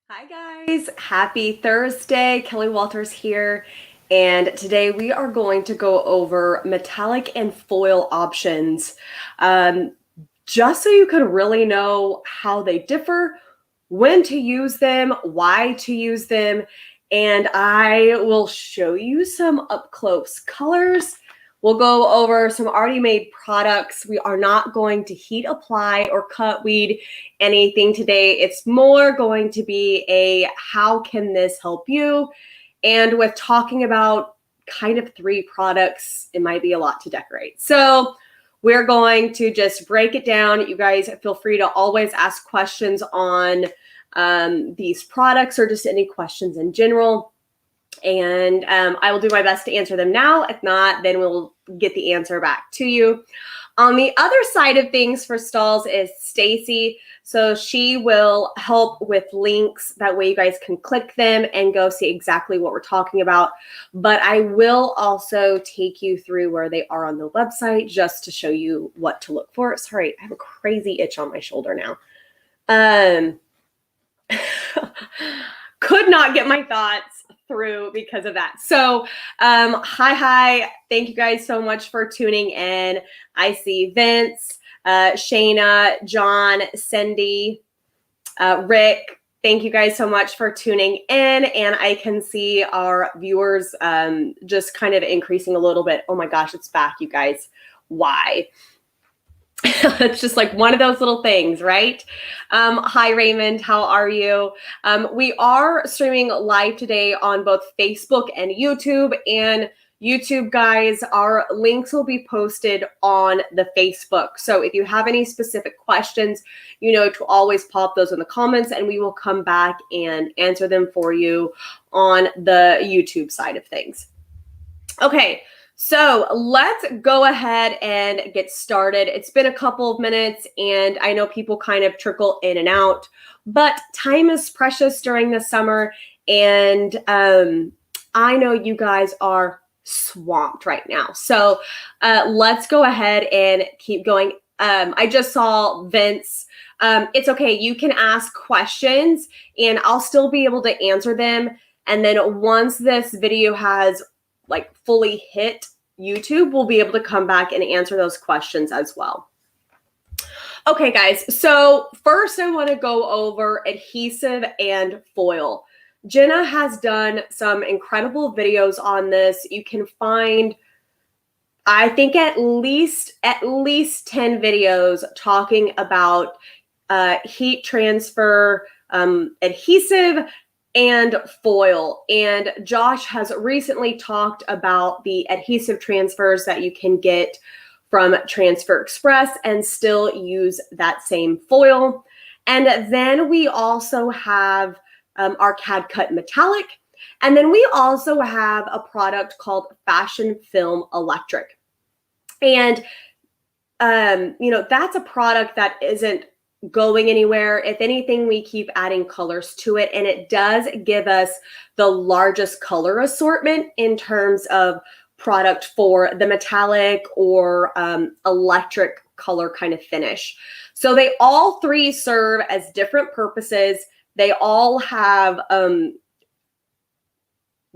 Hi guys, happy Thursday. Kelly Walters here, and today we are going to go over metallic and foil options, um, just so you can really know how they differ, when to use them, why to use them, and I will show you some up close colors. We'll go over some already made products. We are not going to heat apply or cut weed anything today. It's more going to be a how can this help you? And with talking about kind of 3 products, it might be a lot to decorate. So we're going to just break it down. You guys feel free to always ask questions on these products or just any questions in general. And I will do my best to answer them now. If not, then we'll get the answer back to you. On the other side of things for stalls is Stacy. So she will help with links. That way you guys can click them and go see exactly what we're talking about. But I will also take you through where they are on the website just to show you what to look for. Sorry, I have a crazy itch on my shoulder now. Could not get my thoughts through because of that. So hi, thank you guys so much for tuning in. I see Vince, Shayna, John, Cindy, Rick. Thank you guys so much for tuning in, and I can see our viewers just kind of increasing a little bit. Oh my gosh, it's back, you guys. Why? It's just like one of those little things, right? Hi, Raymond. How are you? We are streaming live today on both Facebook and YouTube. And YouTube, guys, our links will be posted on the Facebook. So if you have any specific questions, you know to always pop those in the comments, and we will come back and answer them for you on the YouTube side of things. Okay. So let's go ahead and get started. It's been a couple of minutes and I know people kind of trickle in and out, but time is precious during the summer. And I know you guys are swamped right now. So let's go ahead and keep going. I just saw Vince. It's okay. You can ask questions and I'll still be able to answer them. And then once this video has like fully hit YouTube, we'll be able to come back and answer those questions as well. Okay, guys, so first I want to go over adhesive and foil. Jenna has done some incredible videos on this. You can find, I think, at least 10 videos talking about heat transfer, adhesive, and foil. And Josh has recently talked about the adhesive transfers that you can get from Transfer Express and still use that same foil. And then we also have our Cad-cut metallic. And then we also have a product called Fashion Film Electric. And, that's a product that isn't going anywhere. If anything, we keep adding colors to it, and it does give us the largest color assortment in terms of product for the metallic or electric color kind of finish. So they all 3 serve as different purposes. They all have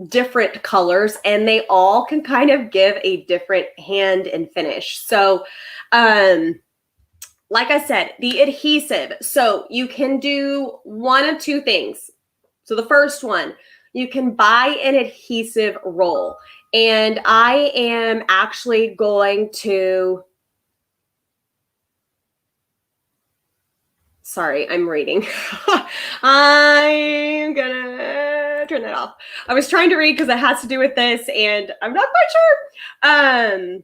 different colors, and they all can kind of give a different hand and finish. So like I said, the adhesive. So you can do one of 2 things. So the first one, you can buy an adhesive roll. And I am actually going to, sorry, I'm reading. I'm gonna turn that off. I was trying to read because it has to do with this and I'm not quite sure.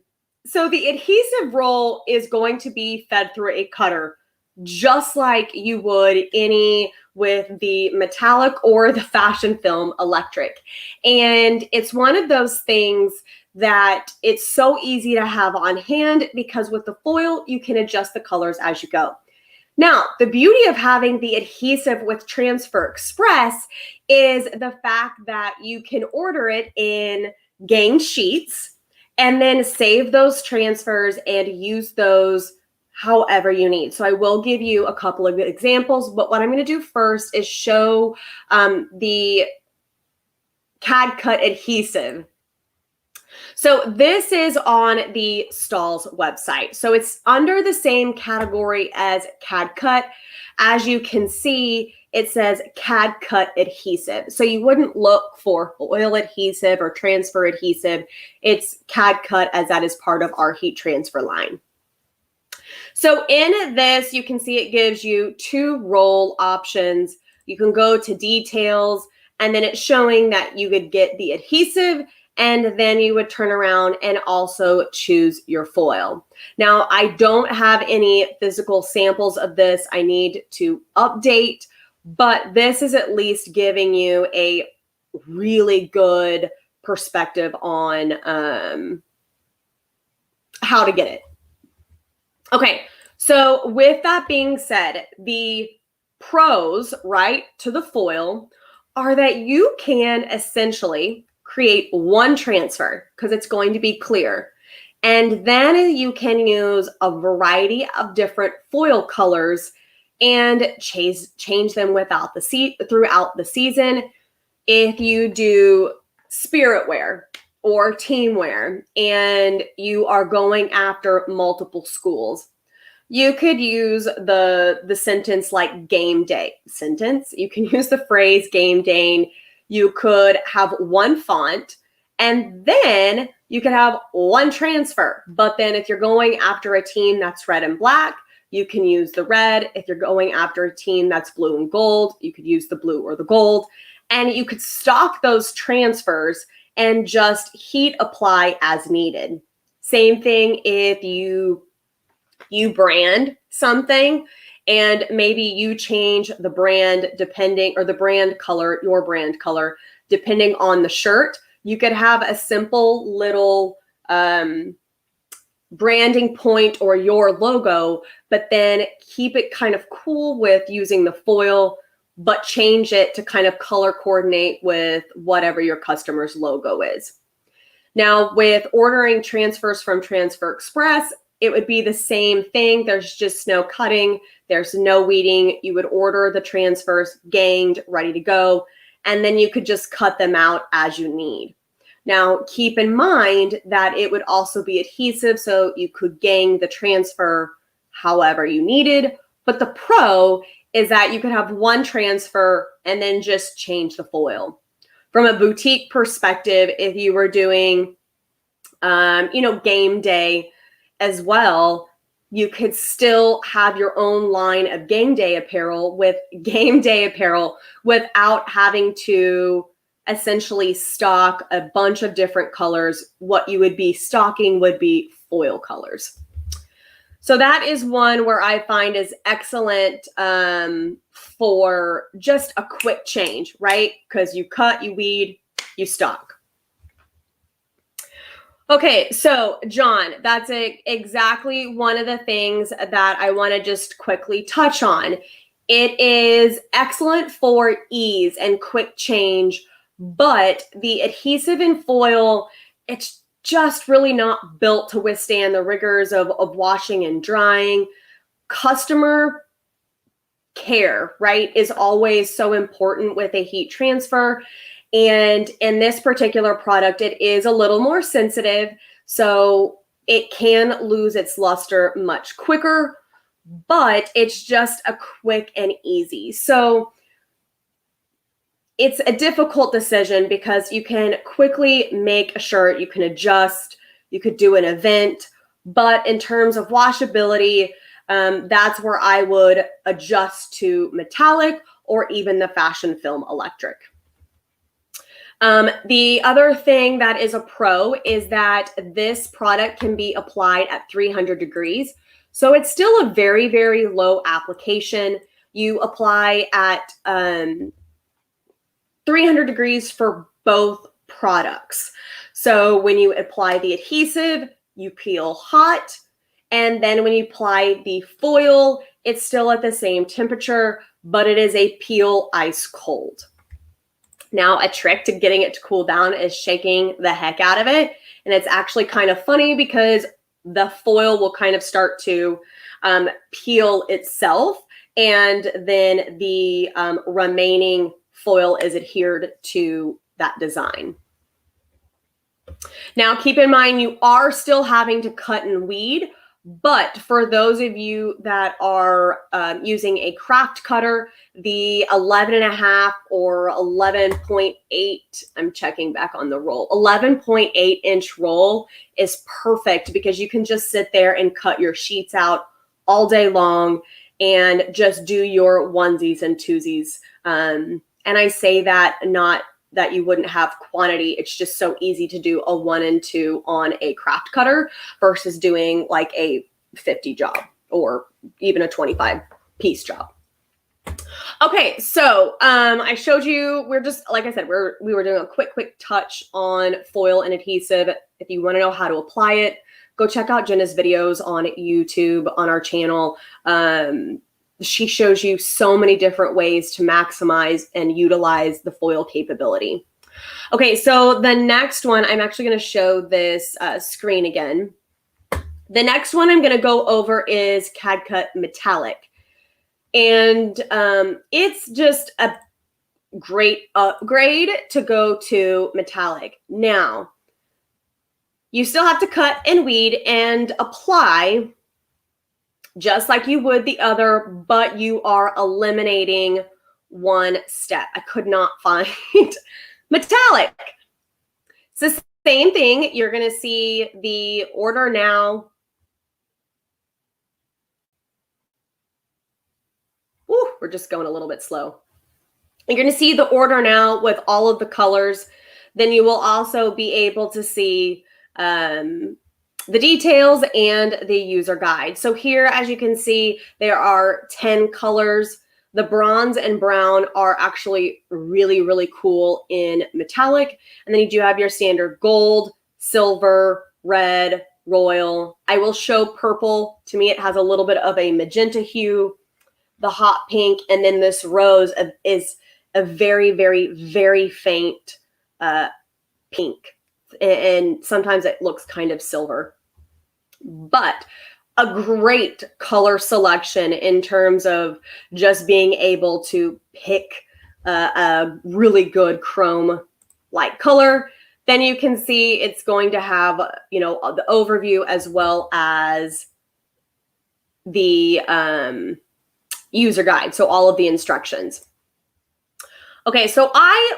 So the adhesive roll is going to be fed through a cutter, just like you would any with the metallic or the Fashion Film Electric. And it's one of those things that it's so easy to have on hand because with the foil, you can adjust the colors as you go. Now, the beauty of having the adhesive with Transfer Express is the fact that you can order it in gang sheets and then save those transfers and use those however you need. So I will give you a couple of examples, but what I'm going to do first is show the Cad-cut adhesive. So this is on the Stahl's website. So it's under the same category as Cad-cut. As you can see, it says Cad-cut adhesive. So you wouldn't look for foil adhesive or transfer adhesive. It's Cad-cut, as that is part of our heat transfer line. So in this, you can see it gives you 2 roll options. You can go to details, and then it's showing that you could get the adhesive, and then you would turn around and also choose your foil. Now, I don't have any physical samples of this. I need to update, but this is at least giving you a really good perspective on how to get it. Okay, so with that being said, the pros, right, to the foil are that you can essentially create one transfer because it's going to be clear. And then you can use a variety of different foil colors and change them throughout the season. If you do spirit wear or team wear and you are going after multiple schools, you could use the sentence like game day sentence. You can use the phrase game day. You could have one font, and then you could have one transfer. But then if you're going after a team that's red and black, you can use the red. If you're going after a team that's blue and gold, you could use the blue or the gold. And you could stock those transfers and just heat apply as needed. Same thing if you brand something and maybe you change the brand your brand color, depending on the shirt. You could have a simple little branding point or your logo, but then keep it kind of cool with using the foil, but change it to kind of color coordinate with whatever your customer's logo is. Now, with ordering transfers from Transfer Express, it would be the same thing. There's just no cutting. There's no weeding. You would order the transfers ganged, ready to go, and then you could just cut them out as you need. Now, keep in mind that it would also be adhesive, so you could gang the transfer however you needed. But the pro is that you could have one transfer and then just change the foil. From a boutique perspective, if you were doing, game day as well, you could still have your own line of game day apparel without having to essentially stock a bunch of different colors. What you would be stocking would be foil colors. So that is one where I find is excellent for just a quick change, right? Because you cut, you weed, you stock. Okay, so John, that's exactly one of the things that I want to just quickly touch on. It is excellent for ease and quick change, but the adhesive and foil, it's just really not built to withstand the rigors of washing and drying. Customer care, right, is always so important with a heat transfer. And in this particular product, it is a little more sensitive, so it can lose its luster much quicker, but it's just a quick and easy. So it's a difficult decision because you can quickly make a shirt, you can adjust, you could do an event, but in terms of washability, that's where I would adjust to metallic or even the fashion film electric. The other thing that is a pro is that this product can be applied at 300 degrees. So it's still a very, very low application. You apply at 300 degrees for both products. So when you apply the adhesive, you peel hot. And then when you apply the foil, it's still at the same temperature, but it is a peel ice cold. Now, a trick to getting it to cool down is shaking the heck out of it. And it's actually kind of funny because the foil will kind of start to peel itself, and then the remaining foil is adhered to that design. Now, keep in mind, you are still having to cut and weed, but for those of you that are using a craft cutter, the 11.5 or 11.8, I'm checking back on the roll, 11.8 inch roll is perfect because you can just sit there and cut your sheets out all day long and just do your onesies and twosies. And I say that not that you wouldn't have quantity. It's just so easy to do a 1 and 2 on a craft cutter versus doing like a 50 job or even a 25 piece job. Okay, so I showed you, we're just, like I said, we were doing a quick touch on foil and adhesive. If you want to know how to apply it, go check out Jenna's videos on YouTube on our channel. She shows you so many different ways to maximize and utilize the foil capability. Okay, so the next one, I'm actually going to show this screen again. The next one I'm going to go over is Cad-cut Metallic. And it's just a great upgrade to go to metallic. Now, you still have to cut and weed and apply just like you would the other, but you are eliminating one step. I could not find metallic. It's the same thing. You're going to see the order now. Ooh, we're just going a little bit slow. You're going to see the order now with all of the colors. Then you will also be able to see the details and the user guide. So here, as you can see, there are 10 colors. The bronze and brown are actually really, really cool in metallic. And then you do have your standard gold, silver, red, royal. I will show purple. To me, it has a little bit of a magenta hue, the hot pink, and then this rose is a very, very, very faint pink. And sometimes it looks kind of silver, but a great color selection in terms of just being able to pick a really good chrome light color. Then you can see it's going to have, you know, the overview as well as the user guide. So all of the instructions. Okay, so I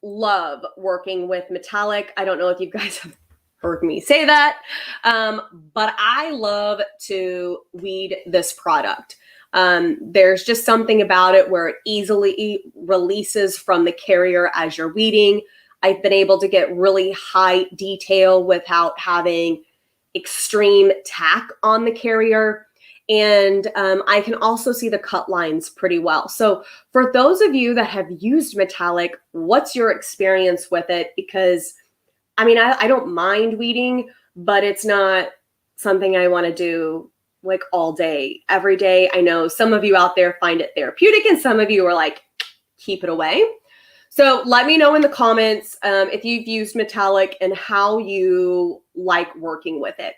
love working with metallic. I don't know if you guys have heard me say that, but I love to weed this product. There's just something about it where it easily releases from the carrier as you're weeding. I've been able to get really high detail without having extreme tack on the carrier. And I can also see the cut lines pretty well. So for those of you that have used metallic, what's your experience with it? Because I mean, I don't mind weeding, but it's not something I want to do like all day, every day. I know some of you out there find it therapeutic and some of you are like, keep it away. So let me know in the comments if you've used metallic and how you like working with it.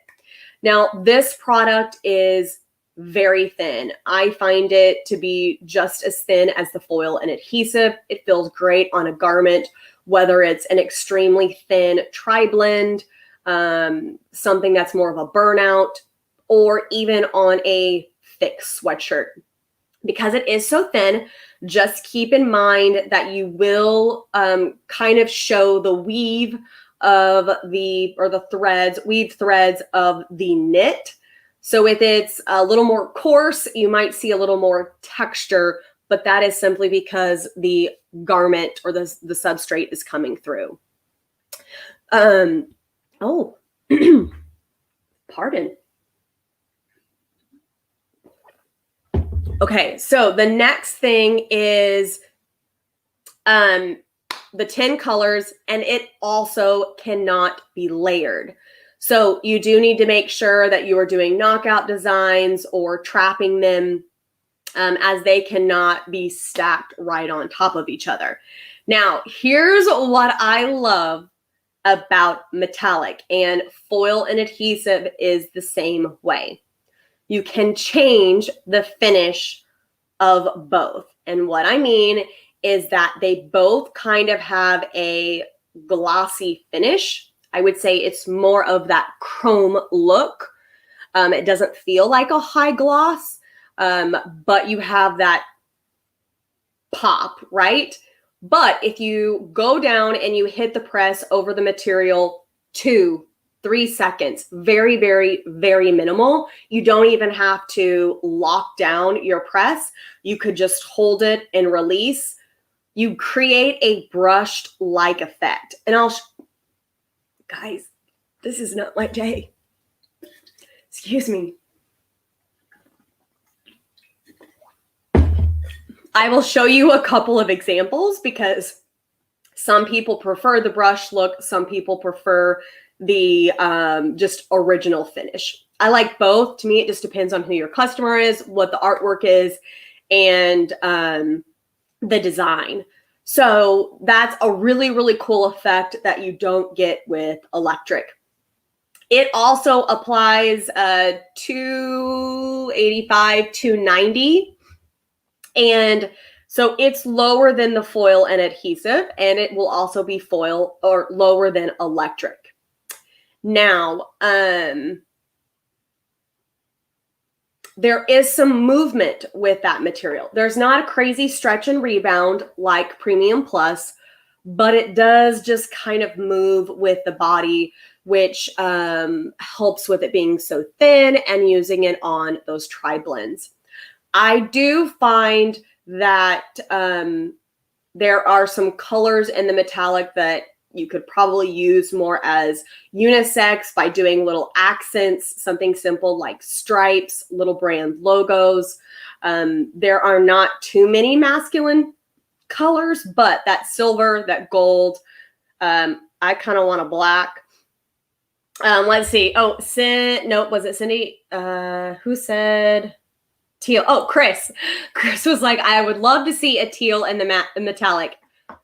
Now, this product is very thin. I find it to be just as thin as the foil and adhesive. It feels great on a garment, whether it's an extremely thin tri-blend, something that's more of a burnout, or even on a thick sweatshirt. Because it is so thin, just keep in mind that you will kind of show the weave of the threads, weave threads of the knit. So if it's a little more coarse, you might see a little more texture, but that is simply because the garment or the substrate is coming through. Oh, pardon. Okay, so the next thing is the 10 colors, and it also cannot be layered. So you do need to make sure that you are doing knockout designs or trapping them as they cannot be stacked right on top of each other. Now, here's what I love about metallic, and foil and adhesive is the same way. You can change the finish of both. And what I mean is that they both kind of have a glossy finish. I would say it's more of that chrome look. It doesn't feel like a high gloss, but you have that pop, right? But if you go down and you hit the press over the material 2-3 seconds, very, very, very minimal. You don't even have to lock down your press. You could just hold it and release. You create a brushed-like effect. And guys, this is not my day. Excuse me. I will show you a couple of examples because some people prefer the brush look. Some people prefer the just original finish. I like both. To me, it just depends on who your customer is, what the artwork is, and the design. So that's a really, really cool effect that you don't get with electric. It also applies 285, 290. And so it's lower than the foil and adhesive, and it will also be foil or lower than electric. Now, there is some movement with that material. There's not a crazy stretch and rebound like Premium Plus, but it does just kind of move with the body, which helps with it being so thin and using it on those tri-blends. I do find that there are some colors in the metallic that you could probably use more as unisex by doing little accents, something simple like stripes, little brand logos. There are not too many masculine colors, but that silver, that gold, I kind of want a black. Let's see. Oh, nope, was it Cindy? Who said teal? Oh, Chris. Chris was like, I would love to see a teal in the metallic.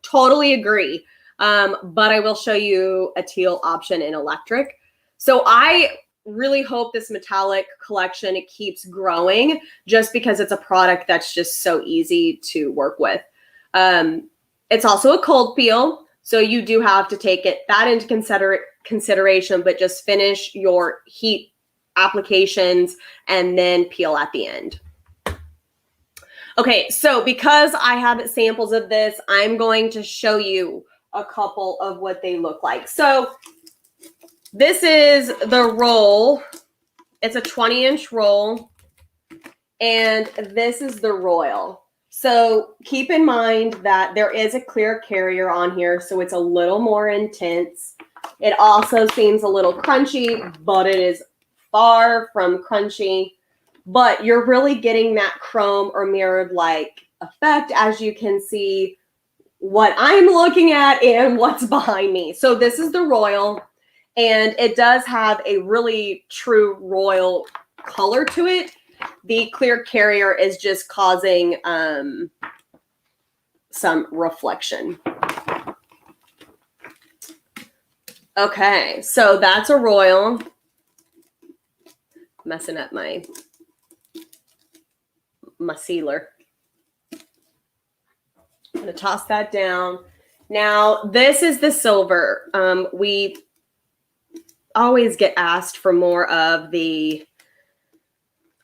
Totally agree. But I will show you a teal option in electric. So I really hope this metallic collection keeps growing just because it's a product that's just so easy to work with. It's also a cold peel, so you do have to take that into consideration, but just finish your heat applications and then peel at the end. Okay, so because I have samples of this, I'm going to show you a couple of what they look like. So this is the roll. It's a 20-inch roll, and this is the royal. So keep in mind that there is a clear carrier on here, so it's a little more intense. It also seems a little crunchy, but it is far from crunchy. But you're really getting that chrome or mirrored-like effect, as you can see what I'm looking at and what's behind me. So this is the royal, and it does have a really true royal color to it. The clear carrier is just causing some reflection. Okay, so that's a royal. Messing up my sealer. I'm going to toss that down. Now, this is the silver. We always get asked for more of the,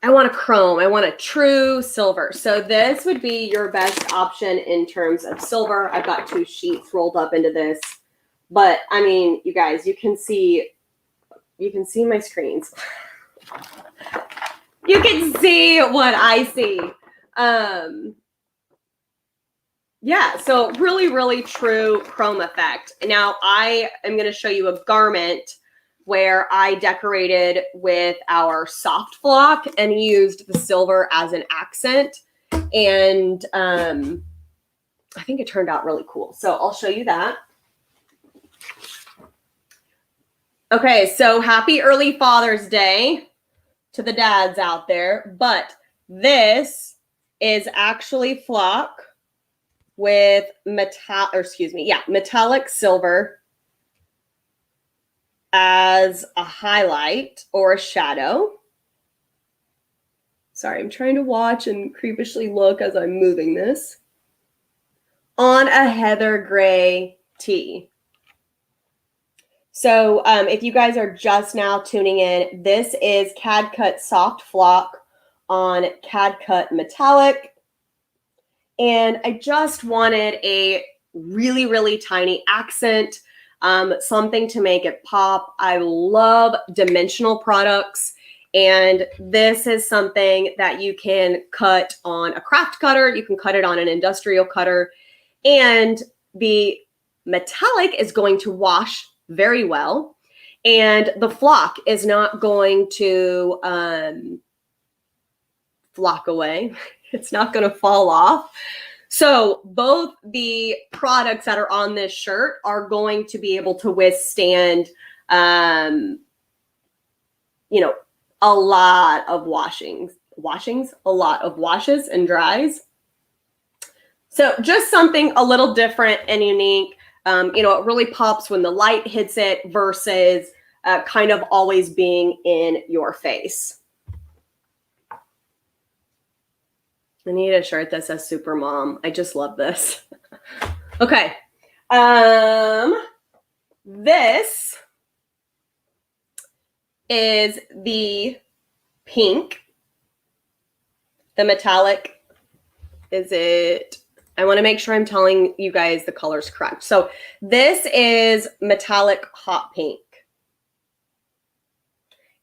I want a chrome. I want a true silver. So this would be your best option in terms of silver. I've got 2 sheets rolled up into this. But, I mean, you guys, you can see my screens. You can see what I see. Yeah, so really, really true chrome effect. Now, I am going to show you a garment where I decorated with our soft flock and used the silver as an accent. And I think it turned out really cool. So I'll show you that. Okay, so happy early Father's Day to the dads out there. But this is actually flock with metallic silver. as a highlight or a shadow. Sorry, I'm trying to watch and creepishly look as I'm moving this. On a heather gray tee. So if you guys are just now tuning in, this is Cad-cut Soft Flock on Cad-cut Metallic. And I just wanted a really, really tiny accent, something to make it pop. I love dimensional products. And this is something that you can cut on a craft cutter. You can cut it on an industrial cutter. And the metallic is going to wash very well. And the flock is not going to flock away. It's not going to fall off. So both the products that are on this shirt are going to be able to withstand, a lot of a lot of washes and dries. So just something a little different and unique. It really pops when the light hits it versus kind of always being in your face. I need a shirt that says Super Mom. I just love this. Okay. This is the pink. The metallic. Is it? I want to make sure I'm telling you guys the colors correct. So this is metallic hot pink.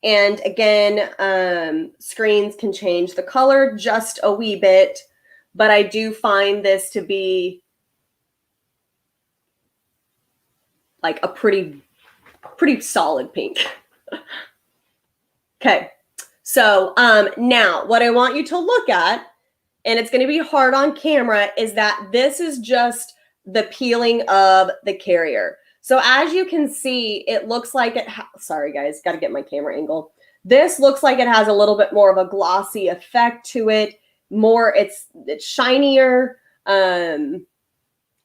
And again, screens can change the color just a wee bit, but I do find this to be like a pretty solid pink. Okay, so now what I want you to look at, and it's going to be hard on camera, is that this is just the peeling of the carrier. So as you can see, it looks like it, sorry guys, got to get my camera angle. This looks like it has a little bit more of a glossy effect to it. It's shinier. And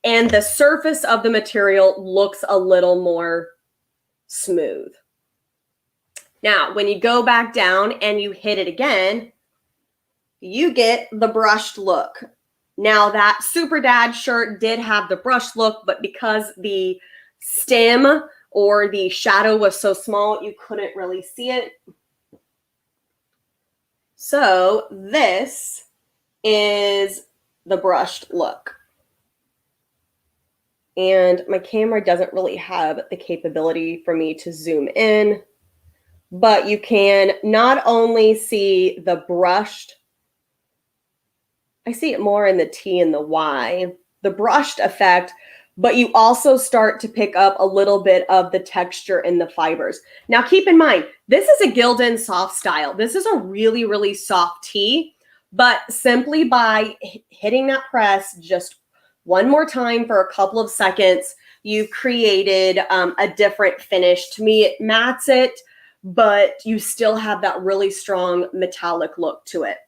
the surface of the material looks a little more smooth. Now, when you go back down and you hit it again, you get the brushed look. Now that Super Dad shirt did have the brushed look, but because the stem or the shadow was so small, you couldn't really see it. So this is the brushed look. And my camera doesn't really have the capability for me to zoom in, but you can not only see the brushed, I see it more in the T and the Y, the brushed effect, but you also start to pick up a little bit of the texture in the fibers. Now keep in mind, this is a Gildan soft style. This is a really, really soft tee, but simply by hitting that press just one more time for a couple of seconds, you've created a different finish. To me, it mattes it, but you still have that really strong metallic look to it.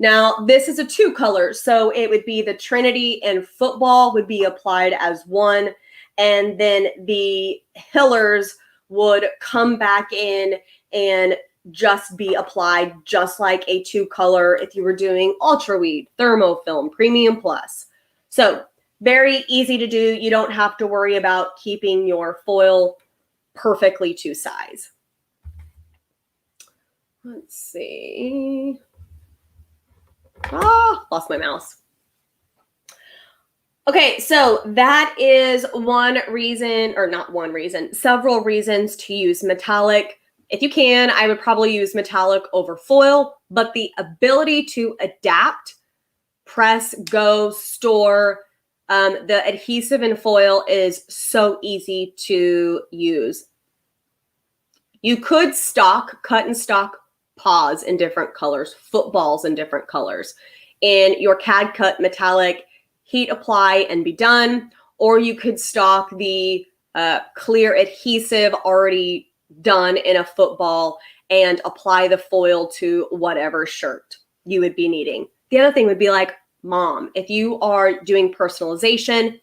Now, this is a 2 color, so it would be the Trinity and Football would be applied as one, and then the Hillers would come back in and just be applied just like a 2 color if you were doing Ultra Weed, Thermofilm, Premium Plus. So very easy to do. You don't have to worry about keeping your foil perfectly to size. Let's see. Lost my mouse. Okay, so that is one reason, or not one reason, several reasons to use metallic. If you can, I would probably use metallic over foil, but the ability to adapt, press, go, store, the adhesive and foil is so easy to use. You could cut and stock paws in different colors, footballs in different colors, and your Cad-cut metallic, heat apply and be done, or you could stock the clear adhesive already done in a football and apply the foil to whatever shirt you would be needing. The other thing would be like mom. If you are doing personalization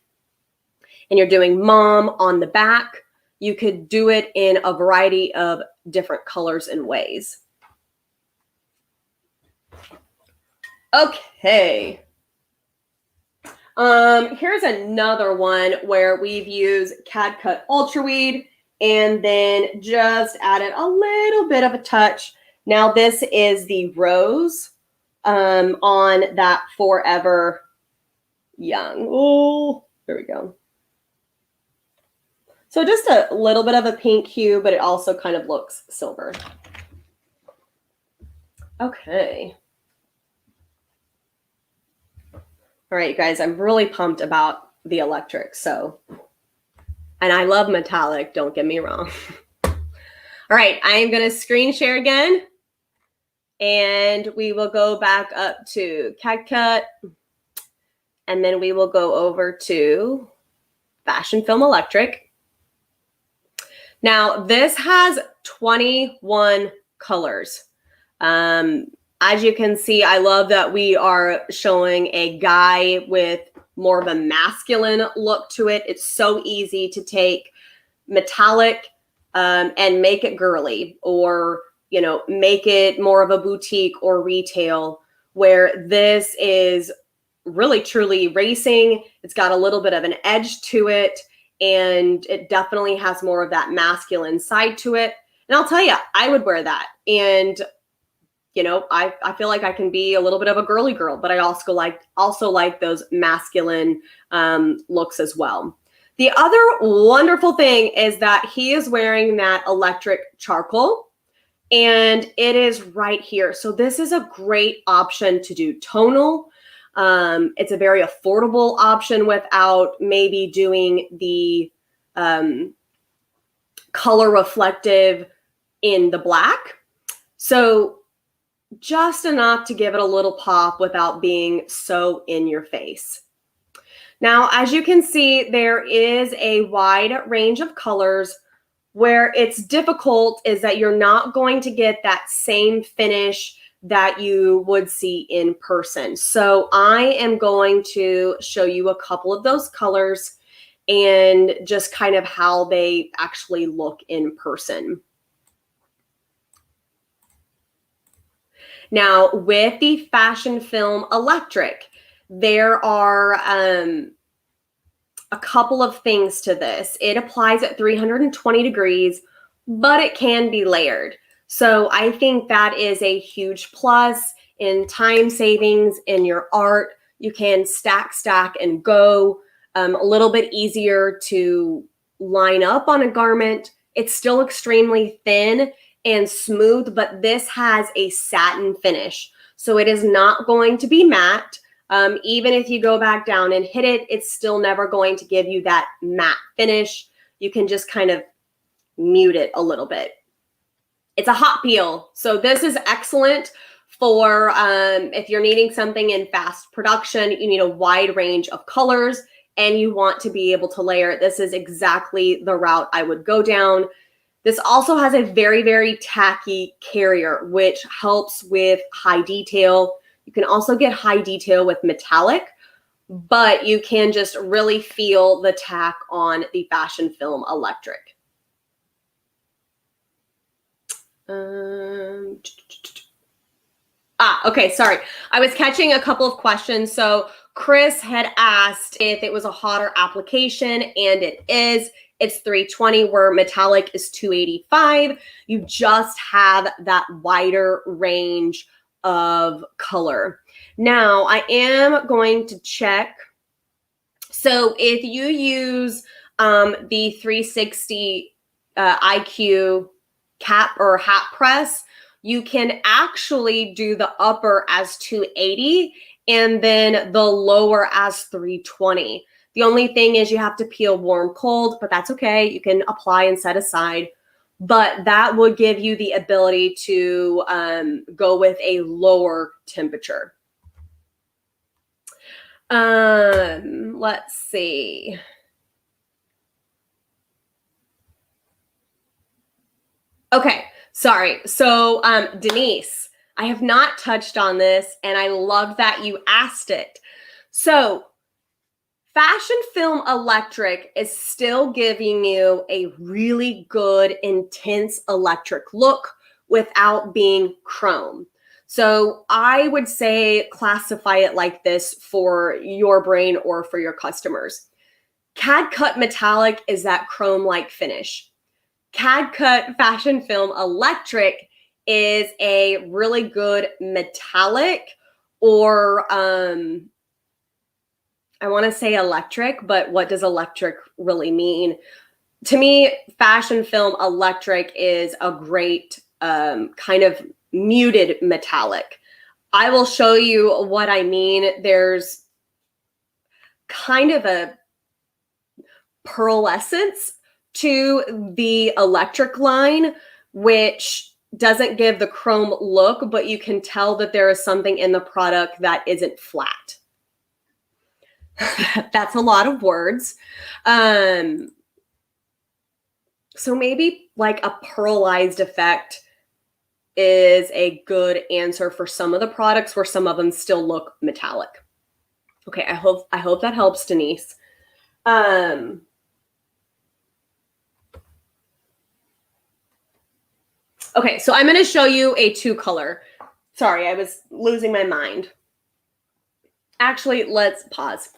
and you're doing mom on the back, you could do it in a variety of different colors and ways. Okay. Here's another one where we've used Cad-cut Ultra Weed and then just added a little bit of a touch. Now this is the rose on that Forever Young. Oh, there we go. So just a little bit of a pink hue, but it also kind of looks silver. Okay. All right, you guys, I'm really pumped about the electric. So, and I love metallic, don't get me wrong. All right, I am going to screen share again. And we will go back up to Cad-cut. And then we will go over to Fashion Film Electric. Now, this has 21 colors. As you can see, I love that we are showing a guy with more of a masculine look to it. It's so easy to take metallic and make it girly, or, you know, make it more of a boutique or retail, where this is really truly racing. It's got a little bit of an edge to it, and it definitely has more of that masculine side to it. And I'll tell you, I would wear that. And you know, I feel like I can be a little bit of a girly girl, but I also like those masculine looks as well. The other wonderful thing is that he is wearing that electric charcoal, and it is right here. So this is a great option to do tonal. It's a very affordable option without maybe doing the color reflective in the black. So just enough to give it a little pop without being so in your face. Now, as you can see, there is a wide range of colors. Where it's difficult is that you're not going to get that same finish that you would see in person. So I am going to show you a couple of those colors and just kind of how they actually look in person. Now, with the Fashion Film Electric, there are a couple of things to this. It applies at 320 degrees, but it can be layered. So I think that is a huge plus in time savings in your art. You can stack, and go. A little bit easier to line up on a garment. It's still extremely thin and smooth, but this has a satin finish. So it is not going to be matte. Even if you go back down and hit it, it's still never going to give you that matte finish. You can just kind of mute it a little bit. It's a hot peel. So this is excellent for if you're needing something in fast production, you need a wide range of colors and you want to be able to layer it. This is exactly the route I would go down. This also has a very, very tacky carrier, which helps with high detail. You can also get high detail with metallic, but you can just really feel the tack on the Fashion Film Electric. Okay, sorry. I was catching a couple of questions. So Chris had asked if it was a hotter application, and it is. It's 320 where metallic is 285. You just have that wider range of color. Now I am going to check. So if you use the 360 IQ cap or hat press, you can actually do the upper as 280 and then the lower as 320. The only thing is you have to peel warm cold, but that's okay. You can apply and set aside. But that would give you the ability to go with a lower temperature. Let's see. Okay, sorry. So Denise, I have not touched on this, and I love that you asked it. So Fashion Fashion Film Electric is still giving you a really good, intense electric look without being chrome. So I would say classify it like this for your brain or for your customers. Cad-cut metallic is that chrome-like finish. Cad-cut Fashion Film Electric is a really good metallic, or I want to say electric, but what does electric really mean? To me, Fashion Film Electric is a great kind of muted metallic. I will show you what I mean. There's kind of a pearlescence to the electric line, which doesn't give the chrome look, but you can tell that there is something in the product that isn't flat. That's a lot of words. So maybe like a pearlized effect is a good answer for some of the products where some of them still look metallic. Okay, I hope that helps, Denise. Okay, so I'm going to show you a 2-color. Sorry, I was losing my mind. Actually, let's pause.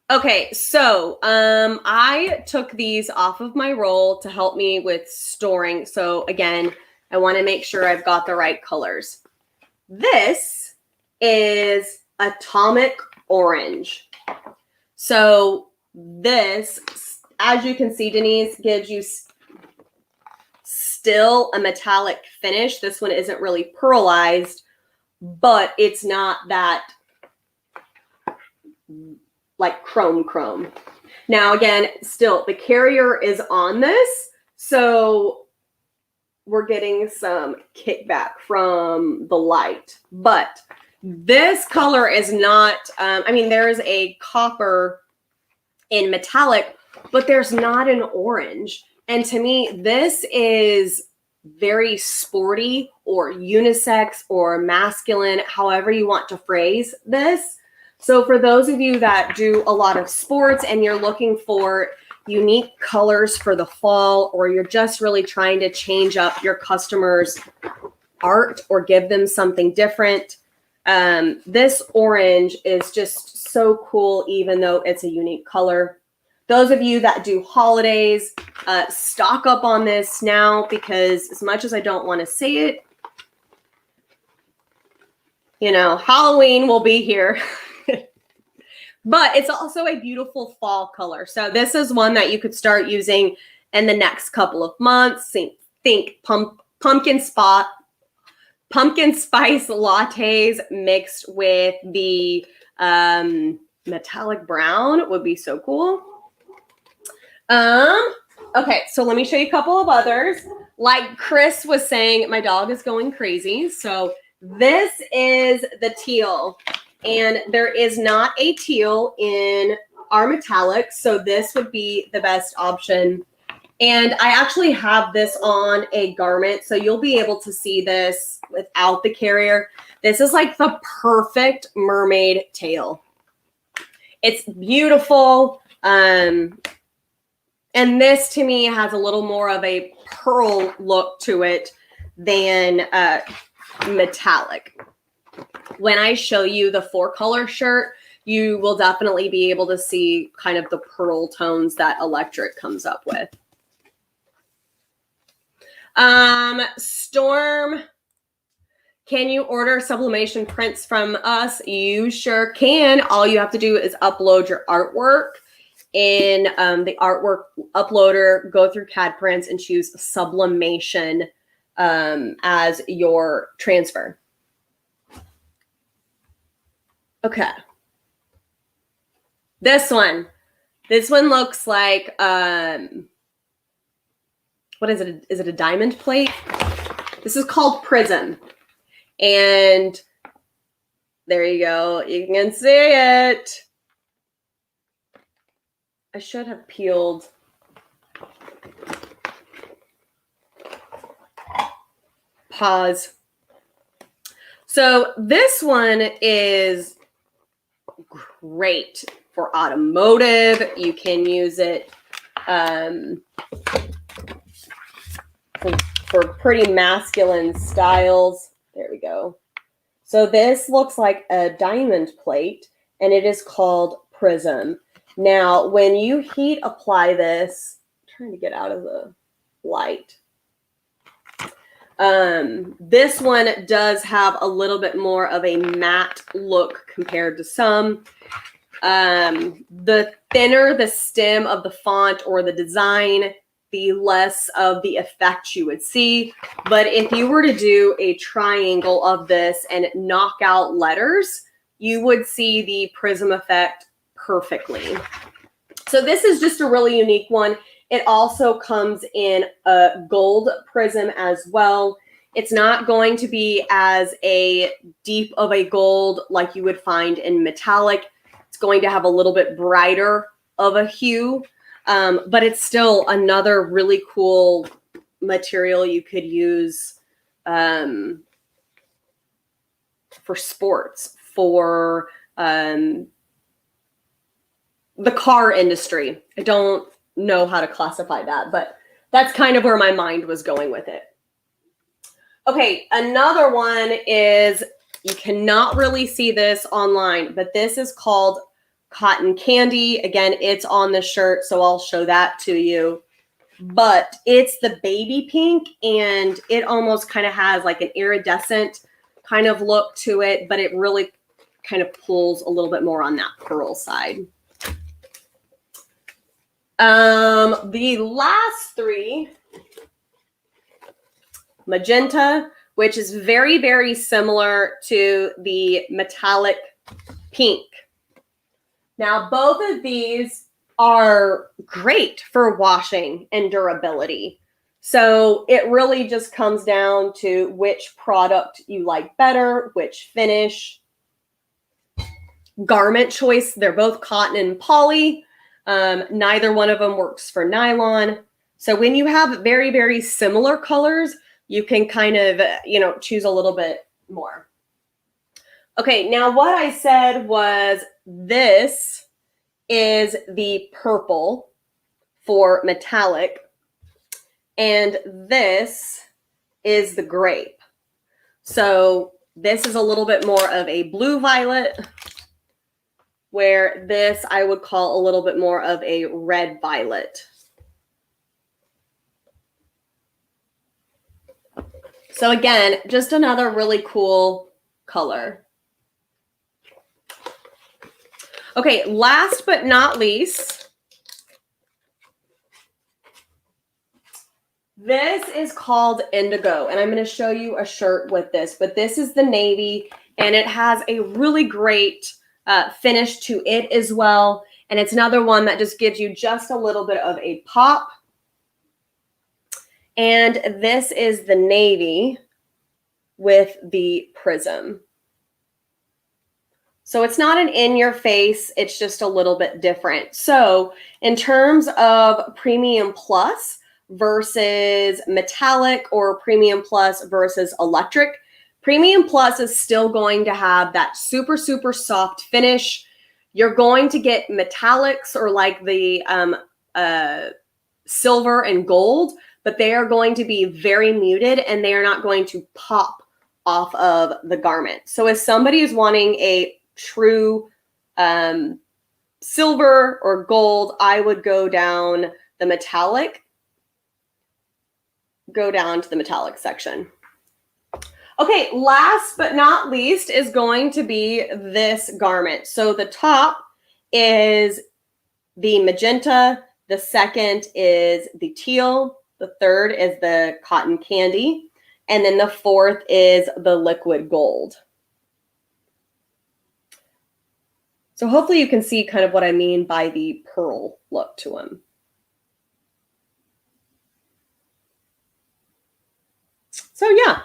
Okay, so I took these off of my roll to help me with storing. So again, I want to make sure I've got the right colors. This is Atomic Orange. So this, as you can see, Denise, gives you still a metallic finish. This one isn't really pearlized, but it's not that like chrome. Now again, still the carrier is on this, so we're getting some kickback from the light, but this color is not, I mean, there is a copper in metallic, but there's not an orange. And to me, this is very sporty or unisex or masculine, however you want to phrase this. So for those of you that do a lot of sports and you're looking for unique colors for the fall, or you're just really trying to change up your customers' art or give them something different, this orange is just so cool, even though it's a unique color. Those of you that do holidays, stock up on this now, because as much as I don't want to say it, you know, Halloween will be here. But it's also a beautiful fall color. So this is one that you could start using in the next couple of months. Think pumpkin spice lattes mixed with the metallic brown would be so cool. Okay, so let me show you a couple of others. Like Chris was saying, my dog is going crazy. So this is the teal, and there is not a teal in our metallics, so this would be the best option. And I actually have this on a garment, so you'll be able to see this without the carrier. This is like the perfect mermaid tail. It's beautiful. And this to me has a little more of a pearl look to it than metallic. When I show you the 4-color shirt, you will definitely be able to see kind of the pearl tones that electric comes up with. Storm, can you order sublimation prints from us? You sure can. All you have to do is upload your artwork in the artwork uploader, go through CAD prints and choose sublimation as your transfer. Okay. This one looks like, what is it? Is it a diamond plate? This is called Prism. And there you go. You can see it. I should have peeled. Pause. So this one is great for automotive. You can use it for pretty masculine styles. There we go. So this looks like a diamond plate, and it is called Prism. Now, when you heat apply this, I'm trying to get out of the light. This one does have a little bit more of a matte look compared to some. The thinner the stem of the font or the design, the less of the effect you would see. But if you were to do a triangle of this and knock out letters, you would see the prism effect perfectly. So this is just a really unique one. It also comes in a gold prism as well. It's not going to be as a deep of a gold like you would find in metallic. It's going to have a little bit brighter of a hue, but it's still another really cool material you could use for sports, for the car industry. I don't know how to classify that, but that's kind of where my mind was going with it. Okay, another one is, you cannot really see this online, but this is called Cotton Candy. Again, it's on the shirt, so I'll show that to you. But it's the baby pink, and it almost kind of has like an iridescent kind of look to it, but it really kind of pulls a little bit more on that pearl side. The last three, magenta, which is very, very similar to the metallic pink. Now, both of these are great for washing and durability. So it really just comes down to which product you like better, which finish. Garment choice, they're both cotton and poly. Neither one of them works for nylon. So when you have very, very similar colors, you can kind of, choose a little bit more. Okay, now what I said was this is the purple for metallic, and this is the grape. So this is a little bit more of a blue violet, where this I would call a little bit more of a red violet. So again, just another really cool color. Okay, last but not least, this is called Indigo, and I'm going to show you a shirt with this, but this is the navy, and it has a really great finish to it as well, and it's another one that just gives you just a little bit of a pop. And this is the navy with the prism. So it's not an in-your-face, it's just a little bit different. So in terms of Premium Plus versus metallic, or Premium Plus versus electric, Premium Plus is still going to have that super, super soft finish. You're going to get metallics, or like the silver and gold, but they are going to be very muted, and they are not going to pop off of the garment. So if somebody is wanting a true silver or gold, I would go down the metallic, to the metallic section. Okay, last but not least is going to be this garment. So the top is the magenta, the second is the teal, the third is the cotton candy, and then the fourth is the liquid gold. So hopefully you can see kind of what I mean by the pearl look to them. So yeah.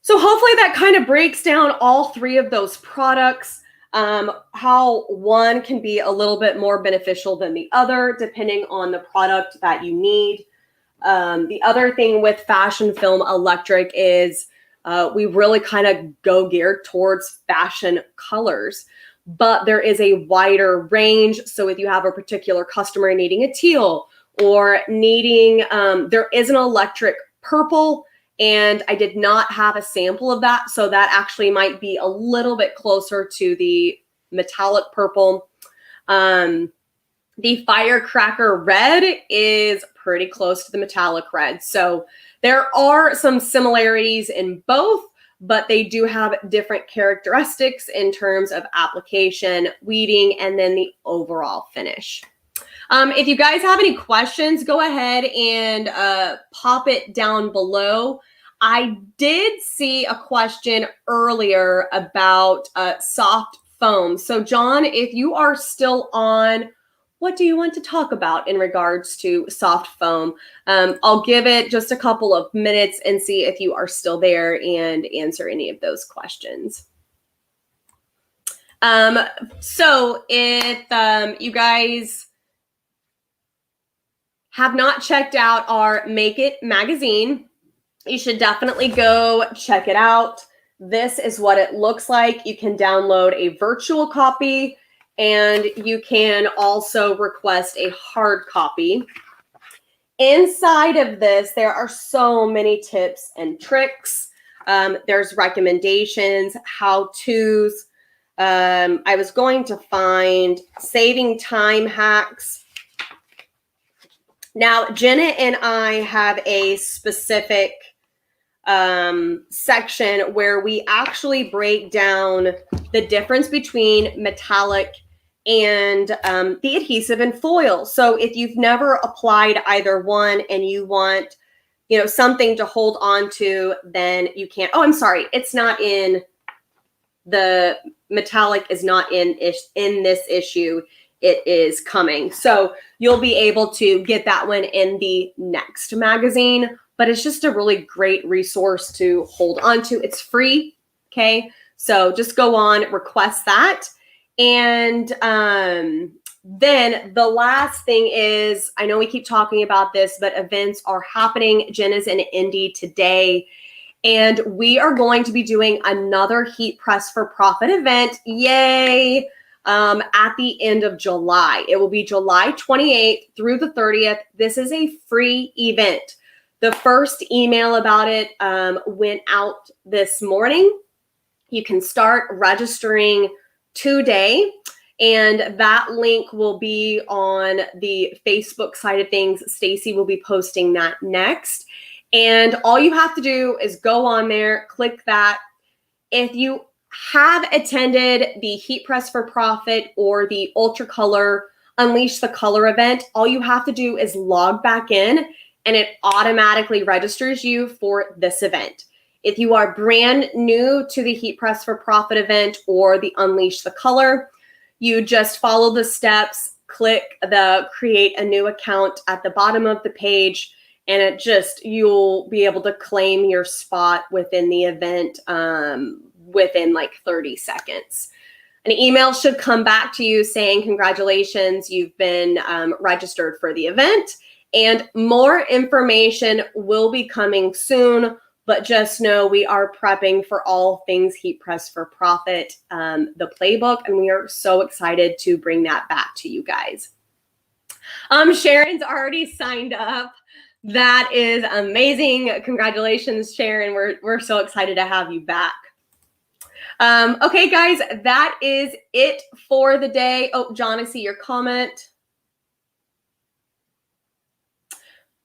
So hopefully that kind of breaks down all three of those products, how one can be a little bit more beneficial than the other, depending on the product that you need. The other thing with Fashion Film Electric is we really kind of go geared towards fashion colors. but there is a wider range. So if you have a particular customer needing a teal or needing, there is an electric purple, and I did not have a sample of that. So that actually might be a little bit closer to the metallic purple. The firecracker red is pretty close to the metallic red. So there are some similarities in both, but they do have different characteristics in terms of application, weeding, and then the overall finish. If you guys have any questions, go ahead and pop it down below. I did see a question earlier about soft foam. So John, if you are still on, what do you want to talk about in regards to soft foam? I'll give it just a couple of minutes and see if you are still there and answer any of those questions. So if you guys have not checked out our Make It magazine, you should definitely go check it out. This is what it looks like. You can download a virtual copy, and you can also request a hard copy. Inside of this, there are so many tips and tricks. There's recommendations, how-tos. I was going to find saving time hacks. Now, Jenna and I have a specific section where we actually break down the difference between metallic and the adhesive and foil. So if you've never applied either one and you want, something to hold on to, then you can't. Oh, I'm sorry. It's not in the metallic is not in this issue. It is coming. So you'll be able to get that one in the next magazine, but it's just a really great resource to hold on to. It's free. Okay. So just go on, request that. And then the last thing is, I know we keep talking about this, but events are happening. Jen is in Indy today, and we are going to be doing another Heat Press for Profit event. Yay! At the end of July. It will be July 28th through the 30th. This is a free event. The first email about it went out this morning. You can start registering today, and that link will be on the Facebook side of things. Stacy will be posting that next. And all you have to do is go on there, click that. If you have attended the Heat Press for Profit or the Ultra Color Unleash the Color event, all you have to do is log back in, and it automatically registers you for this event. If you are brand new to the Heat Press for Profit event or the Unleash the Color, you just follow the steps, click the create a new account at the bottom of the page, and you'll be able to claim your spot within the event within like 30 seconds. An email should come back to you saying, congratulations, you've been registered for the event, and more information will be coming soon. But just know we are prepping for all things Heat Press for Profit, the playbook, and we are so excited to bring that back to you guys. Sharon's already signed up. That is amazing. Congratulations, Sharon. We're so excited to have you back. Okay, guys, that is it for the day. Oh, John, I see your comment.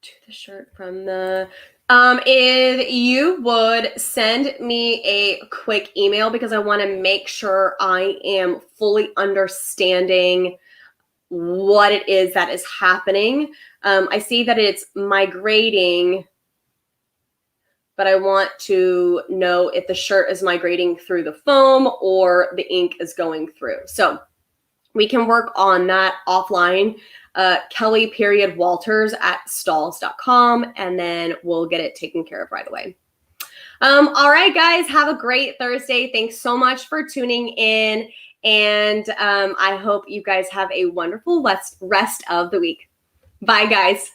To the shirt from the... if you would send me a quick email, because I want to make sure I am fully understanding what it is that is happening. I see that it's migrating, but I want to know if the shirt is migrating through the foam or the ink is going through. So we can work on that offline. Kelly.Walters@stalls.com, and then we'll get it taken care of right away. All right, guys, have a great Thursday. Thanks so much for tuning in, and I hope you guys have a wonderful rest of the week. Bye, guys.